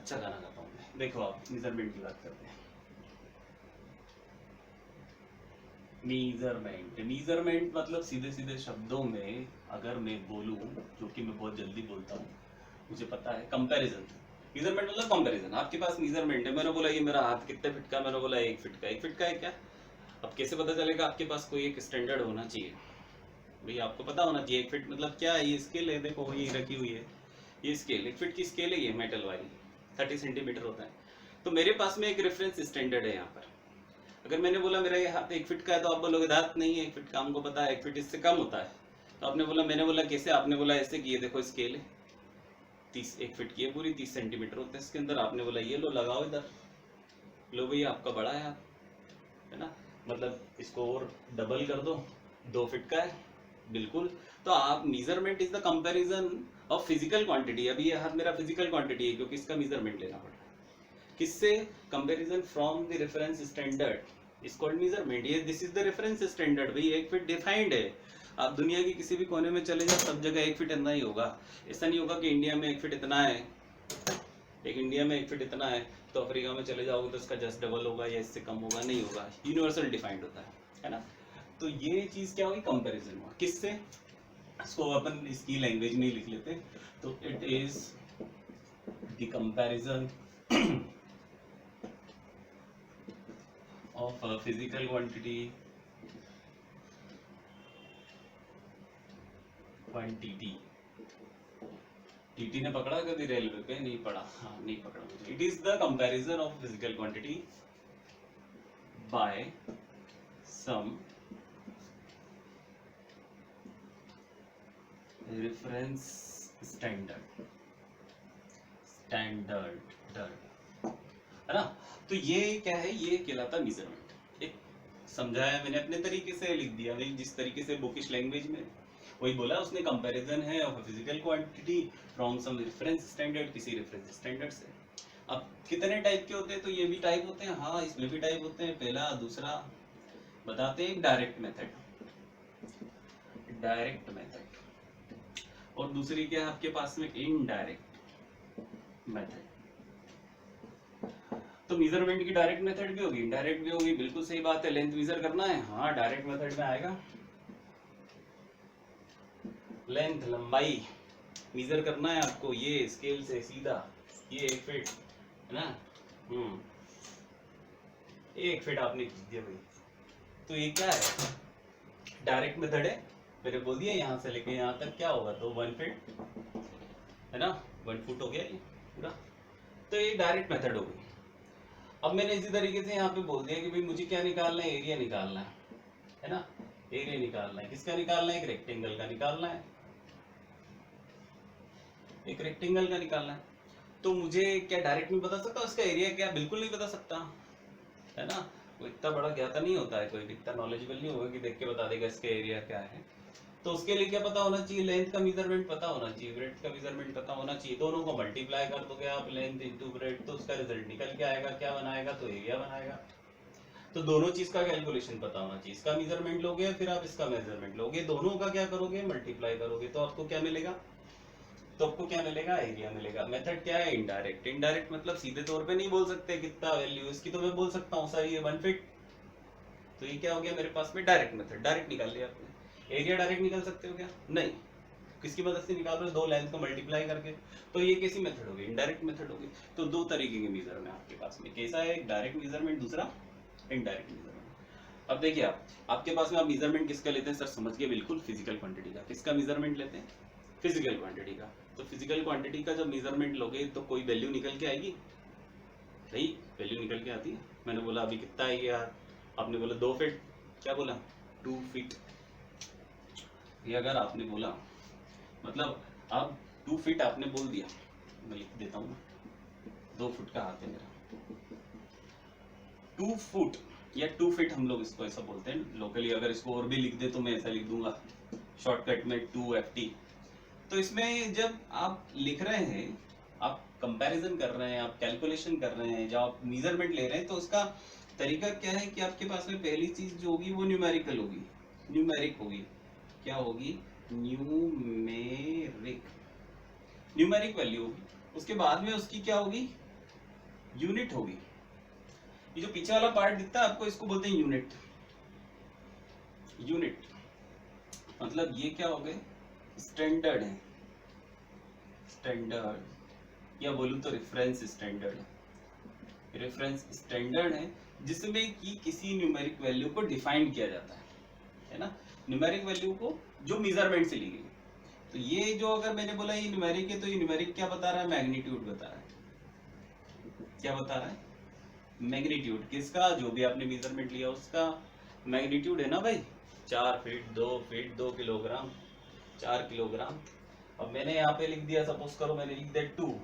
अच्छा गाना गाता हूँ मैं। देखो आप मेजरमेंट की बात करते हैं। मीजरमेंट, मीजरमेंट मतलब सीधे सीधे शब्दों में अगर मैं बोलूं, जो कि मैं बहुत जल्दी बोलता हूँ, मुझे पता है, कंपैरिजन। मीजरमेंट मतलब कंपैरिजन। आपके पास मीजरमेंट है, मैंने बोला ये मेरा हाथ कितने फिट का, मैंने बोला 1 फीट का। 1 फीट का है क्या? अब कैसे पता चलेगा? आपके पास कोई एक स्टैंडर्ड होना चाहिए भाई, आपको पता होना चाहिए 1 फीट मतलब क्या है। ये स्केल है, देखो ये रखी हुई है, ये स्केल 1 फीट की स्केल है, ये मेटल वाली 30 सेंटीमीटर होता है। तो मेरे पास में एक रेफरेंस स्टैंडर्ड है यहाँ पर। अगर मैंने बोला मेरा ये हाथ 1 फीट का है, तो आप बोलोगे दांत नहीं है 1 फीट का, हमको पता है 1 फीट इससे कम होता है। तो आपने बोला, मैंने बोला कैसे? आपने बोला ऐसे कि ये देखो स्केल है, 1 फीट की है पूरी, 30 सेंटीमीटर होते हैं इसके अंदर। आपने बोला ये लो लगाओ इधर, लो भैया आपका बड़ा है हाथ, है ना? मतलब इसको और डबल कर दो, 2 फीट का है बिल्कुल। तो आप measurement is the comparison of physical quantity. अभी ये हाथ मेरा फिजिकल क्वांटिटी है क्योंकि इसका मेजरमेंट लेना पड़ रहा है। किससे? Comparison from the reference standard is called measurement. ये this is the reference standard भाई। 1 फीट डिफाइंड है। आप दुनिया की किसी भी कोने में चले जाओ, सब जगह 1 फीट इतना ही होगा। ऐसा नहीं होगा कि इंडिया में 1 फीट इतना है, एक इंडिया में 1 फीट इतना है तो अफ्रीका में चले जाओगे तो इसका जस्ट डबल होगा या इससे कम होगा, नहीं होगा। यूनिवर्सल डिफाइंड होता है ना? तो ये चीज क्या होगी? कंपैरिजन हुआ। किससे? इसको अपन इसकी लैंग्वेज में ही लिख लेते। तो it is the comparison of physical quantity TT ने पकड़ा कभी रेलवे पे? नहीं पड़ा, हाँ नहीं पकड़ा मुझे। It is the comparison of physical quantity by some reference standard, है ना? तो ये क्या है? ये कहलाता मेजरमेंट। एक समझाया मैंने, अपने तरीके से लिख दिया भाई, जिस तरीके से बुकिश लैंग्वेज में वही बोला उसने। कंपैरिजन है of physical quantity from some reference standard, किसी रेफरेंस स्टैंडर्ड से। अब कितने टाइप के होते हैं? तो ये भी टाइप होते हैं, हाँ इसमें भी टाइप होते हैं। पहला, दूसरा बताते हैं। डायरेक्ट मेथड, डायरेक्ट मेथड, और दूसरी क्या है आपके पास में? Indirect method. तो मेजरमेंट की डायरेक्ट मेथड भी होगी, इनडायरेक्ट भी होगी, बिल्कुल सही बात है। लेंथ मेजर करना है, हाँ डायरेक्ट मेथड में आएगा। लेंथ, लंबाई मेजर करना है आपको, ये स्केल से सीधा, ये 1 फीट है ना, 1 फीट आपने खींच दिया भाई। तो ये क्या है? डायरेक्ट मेथड है। मैंने बोल दिया यहाँ से लेके यहाँ तक क्या होगा, तो 1 फीट है ना, 1 फुट हो गया ये पूरा। तो ये डायरेक्ट मेथड हो गई। अब मैंने इसी तरीके से यहाँ पे बोल दिया कि भाई मुझे क्या निकालना है? एरिया निकालना है ना? एरिया निकालना है। किसका निकालना है? एक रेक्टेंगल का निकालना है, एक रेक्टेंगल का निकालना है। तो मुझे क्या डायरेक्ट नहीं बता सकता उसका एरिया क्या? बिल्कुल नहीं बता सकता, है ना? वो इतना बड़ा ज्ञाता नहीं होता है, कोई इतना नॉलेजेबल नहीं होगा कि देख के बता देगा इसका एरिया क्या है। तो उसके लिए क्या पता होना चाहिए? लेंथ का मेजरमेंट पता होना चाहिए, ब्रेड्थ का मेजरमेंट पता होना चाहिए। दोनों को मल्टीप्लाई कर दोगे आप, लेंथ इंटू ब्रेड्थ, तो उसका रिजल्ट निकल के आएगा। क्या बनाएगा? तो एरिया बनाएगा। तो दोनों चीज का कैलकुलेशन पता होना चाहिए। इसका मेजरमेंट लोगे फिर आप इसका मेजरमेंट लोगे, दोनों का क्या करोगे? मल्टीप्लाई करोगे, तो आपको क्या मिलेगा? तो आपको क्या मिलेगा? एरिया मिलेगा। मेथड क्या है? इनडायरेक्ट। इनडायरेक्ट मतलब सीधे तौर पे नहीं बोल सकते कितना वैल्यू इसकी, तो मैं बोल सकता हूँ सर ये 1 फीट। तो ये क्या हो गया मेरे पास में? डायरेक्ट मेथड, डायरेक्ट निकाल लिया आपने। एरिया डायरेक्ट निकाल सकते हो क्या? नहीं। किसकी मदद से निकाल रहे हो? 2 लेंथ को मल्टीप्लाई करके। तो ये कैसी मेथड होगी? इनडायरेक्ट मेथड होगी। तो 2 तरीके के मेजरमेंट आपके पास में, कैसा है? डायरेक्ट मेजरमेंट, दूसरा इनडायरेक्ट मेजरमेंट। अब देखिए आप, आपके पास में आप मेजरमेंट किसका लेते हैं? सर समझ गए, बिल्कुल फिजिकल क्वांटिटी का। किसका मेजरमेंट लेते हैं? फिजिकल क्वांटिटी का। तो फिजिकल क्वांटिटी का जब मेजरमेंट लोगे तो कोई वैल्यू निकल के आएगी भाई, वैल्यू निकल के आती है। मैंने बोला अभी कितना है यार, आपने बोला 2 फीट, क्या बोला? 2 फीट। ये अगर आपने बोला, मतलब आप 2 फीट आपने बोल दिया, मैं लिख देता हूँ, 2 फुट का हाथ है मेरा, 2 फुट या 2 फीट हम लोग इसको ऐसा बोलते हैं लोकली। अगर इसको और भी लिख दे तो मैं ऐसा लिख दूंगा शॉर्टकट में 2FT। तो इसमें जब आप लिख रहे हैं, आप कंपैरिजन कर रहे हैं, आप कैलकुलेशन कर रहे हैं, जब आप मेजरमेंट ले रहे हैं, तो उसका तरीका क्या है कि आपके पास में पहली चीज जो होगी वो न्यूमेरिकल होगी, न्यूमेरिक होगी। क्या होगी? न्यूमेरिक, न्यूमेरिक वैल्यू होगी। उसके बाद में उसकी क्या होगी? यूनिट होगी। ये जो पीछे वाला पार्ट दिखता है आपको, इसको बोलते हैं यूनिट। यूनिट मतलब ये क्या हो गए, स्टैंडर्ड है, स्टैंडर्ड, या बोलूं तो रेफरेंस स्टैंडर्ड है। रेफरेंस स्टैंडर्ड है जिसमें कि किसी न्यूमेरिक वैल्यू को डिफाइन किया जाता है ना, न्यूमेरिक वैल्यू को जो मेजरमेंट से ली गई। तो ये जो अगर मैंने बोला ये न्यूमेरिक है, तो ये न्यूमेरिक क्या बता रहा है, मैग्नीट्यूड बता रहा है। क्या बता रहा है, मैग्नीट्यूड किसका, जो भी आपने मेजरमेंट लिया उसका मैग्नीट्यूड है ना भाई। 4 फीट 2 फीट 2 किलोग्राम 4 किलोग्राम। अब मैंने यहाँ पे लिख दिया, सपोज करो मैंने लिख दिया 2,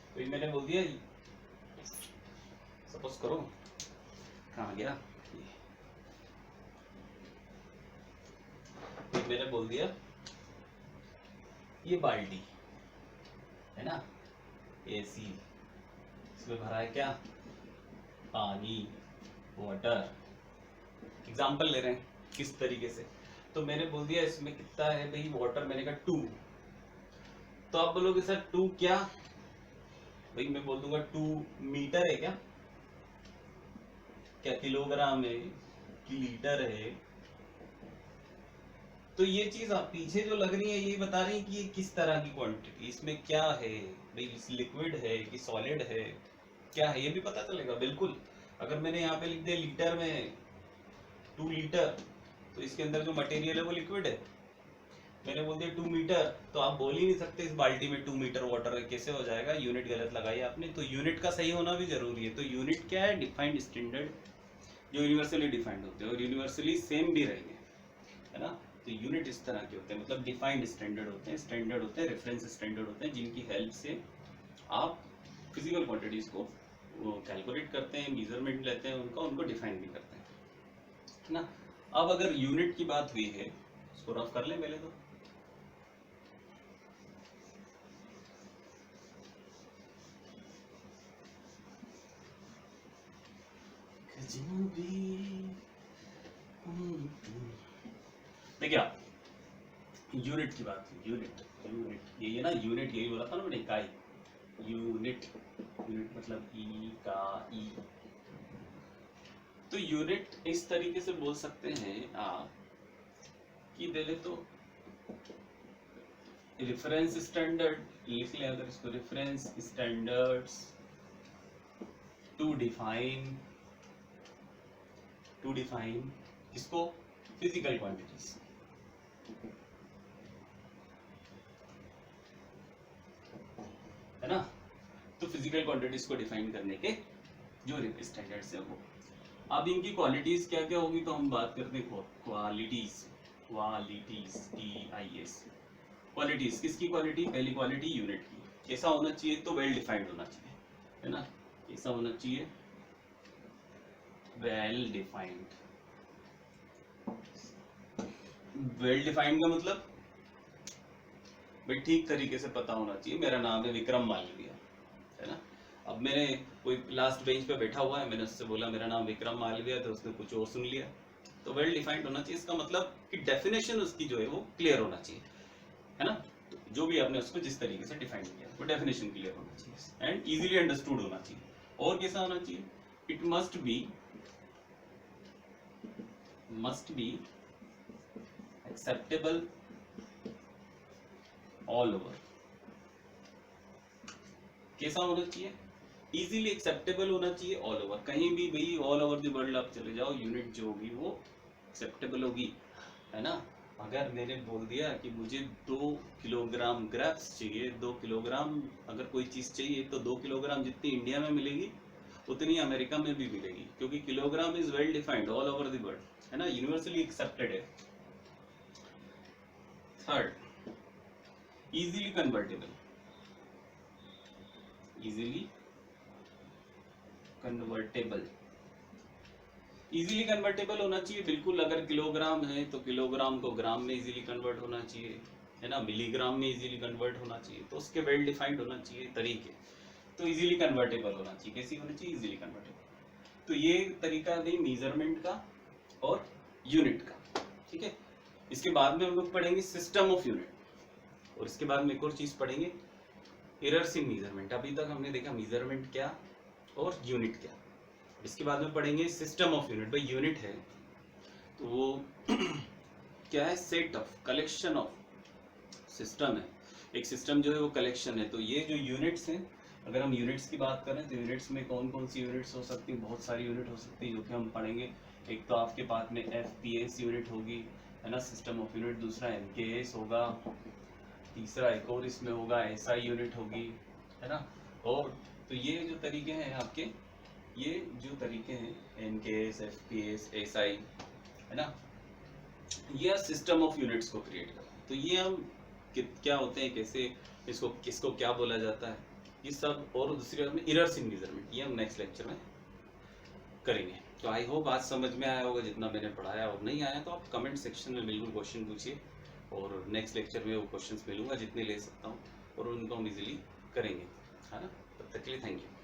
तो मैंने बोल दिया, सपोज करो कहाँ गया, मैंने बोल दिया ये बाल्टी है ना, एसी, इसमें भरा है क्या, पानी, वाटर। एग्जाम्पल ले रहे हैं किस तरीके से, तो मैंने बोल दिया इसमें कितना है भाई वाटर, मैंने कहा 2। तो आप बोलोगे सर 2 क्या, भाई मैं बोल दूंगा 2 मीटर है क्या, क्या किलोग्राम है कि लीटर है। तो ये चीज आप पीछे जो लग रही है ये बता रही है कि ये किस तरह की क्वांटिटी, इसमें क्या है भाई, लिक्विड है कि सॉलिड है, क्या है ये भी पता चलेगा बिल्कुल। अगर मैंने यहाँ पे लिख दिया लीटर में 2 लीटर, तो इसके अंदर जो मटेरियल है वो लिक्विड है। मैंने बोल दिया 2 मीटर, तो आप बोल ही नहीं सकते इस बाल्टी में 2 मीटर वाटर है, कैसे हो जाएगा, यूनिट गलत लगाई आपने। तो यूनिट का सही होना भी जरूरी है। तो यूनिट क्या है, डिफाइंड स्टैंडर्ड, जो यूनिवर्सली डिफाइंड होते हैं और यूनिवर्सली सेम भी रहेंगे, है ना। तो यूनिट इस तरह के होते हैं, मतलब डिफाइंड स्टैंडर्ड होते हैं, स्टैंडर्ड होते हैं, रेफरेंस स्टैंडर्ड होते हैं, जिनकी हेल्प से आप फिजिकल क्वांटिटीज को कैलकुलेट करते हैं, मेजरमेंट लेते हैं उनका, उनको डिफाइन भी करते हैं, है ना। अब अगर यूनिट की बात हुई है, इसको रफ कर लें पहले तो। देखिए यूनिट की बात है, यूनिट यूनिट ये ना, यूनिट यही बोला था ना मैंने, इकाई, यूनिट, यूनिट मतलब ई का ई। तो यूनिट इस तरीके से बोल सकते हैं आप कि पहले तो रेफरेंस स्टैंडर्ड लिख लें, अगर इसको रेफरेंस स्टैंडर्ड्स टू डिफाइन इसको फिजिकल क्वांटिटीज, है ना। तो फिजिकल क्वांटिटीज को डिफाइन करने के जो स्टैंडर्ड्स है वो, अब इनकी क्वालिटीज क्या क्या होगी, तो हम बात करते हैं क्वालिटीज, TIS, क्वालिटीज किसकी क्वालिटी, पहली क्वालिटी यूनिट की, कैसा होना चाहिए, तो वेल डिफाइंड होना चाहिए, है ना। कैसा होना चाहिए, वेल डिफाइंड। वेल डिफाइंड का मतलब भाई ठीक तरीके से पता होना चाहिए, मेरा नाम है विक्रम मालवीय, है ना। अब मैंने कोई लास्ट बेंच पे बैठा हुआ है, मैंने उससे बोला मेरा नाम विक्रम मालवीय, तो उसने कुछ और सुन लिया। तो वेल डिफाइंड होना चाहिए, इसका मतलब कि डेफिनेशन उसकी जो है वो क्लियर होना चाहिए, है ना। तो जो भी आपने उसको जिस तरीके से डिफाइन किया वो डेफिनेशन क्लियर होना चाहिए एंड इजीली अंडरस्टूड होना चाहिए। और कैसा होना चाहिए, it must be acceptable all over. कैसा होना चाहिए, इजीली एक्सेप्टेबल होना चाहिए ऑल ओवर, कहीं भी भाई ऑल ओवर द वर्ल्ड आप चले जाओ, यूनिट जो होगी वो एक्सेप्टेबल होगी, है ना। अगर मैंने बोल दिया कि मुझे 2 किलोग्राम ग्रेप्स चाहिए, 2 किलोग्राम अगर कोई चीज़ चाहिए, तो 2 किलोग्राम जितनी इंडिया में मिलेगी उतनी अमेरिका में भी मिलेगी, क्योंकि kilogram is well defined all over the world, है ना, यूनिवर्सली एक्सेप्टेड है। Third, easily convertible, easily convertible होना चाहिए बिल्कुल। अगर किलोग्राम है तो किलोग्राम को ग्राम में इजीली कन्वर्ट होना चाहिए, है ना, मिलीग्राम में इजीली कन्वर्ट होना चाहिए, तो उसके वेल डिफाइंड होना चाहिए तरीके। तो इजीली कन्वर्टेबल होना चाहिए, कैसी होनी चाहिए, इजीली कन्वर्टेबल। तो ये तरीका है मेजरमेंट का और यूनिट का, ठीक है। इसके बाद में हम लोग पढ़ेंगे सिस्टम ऑफ यूनिट, और इसके बाद में एक और चीज पढ़ेंगे एरर्स इन मेजरमेंट। अभी तक हमने देखा मेजरमेंट क्या और यूनिट क्या। इसके बाद में पढ़ेंगे सिस्टम ऑफ यूनिट। भाई यूनिट है तो वो क्या है, set of, collection of, system है। एक सिस्टम जो है वो कलेक्शन है। तो ये जो यूनिट्स हैं, अगर हम यूनिट्स की बात करें तो यूनिट्स में कौन कौन सी यूनिट्स हो सकती हैं, बहुत सारी यूनिट हो सकती है जो कि हम पढ़ेंगे। एक तो आपके पास में FPS यूनिट होगी, है ना, सिस्टम ऑफ यूनिट। दूसरा MKS होगा, तीसरा एक और इसमें होगा SI यूनिट होगी, है ना। और तो ये जो तरीके हैं आपके, ये जो तरीके हैं MKS, FPS, SI, है ना, ये सिस्टम ऑफ यूनिट्स को क्रिएट करते हैं। तो ये हम क्या होते हैं, कैसे इसको, किसको क्या बोला जाता है, ये सब। और दूसरी बात में एरर्स इन मेजरमेंट, ये हम नेक्स्ट लेक्चर में करेंगे। तो आई होप आज समझ में आया होगा जितना मैंने पढ़ाया। और नहीं आया तो आप कमेंट सेक्शन में बिल्कुल क्वेश्चन पूछिए, और नेक्स्ट लेक्चर में वो क्वेश्चंस मिलूंगा जितने ले सकता हूँ, और उनको हम इजीली करेंगे, है ना। तब तक के लिए थैंक यू।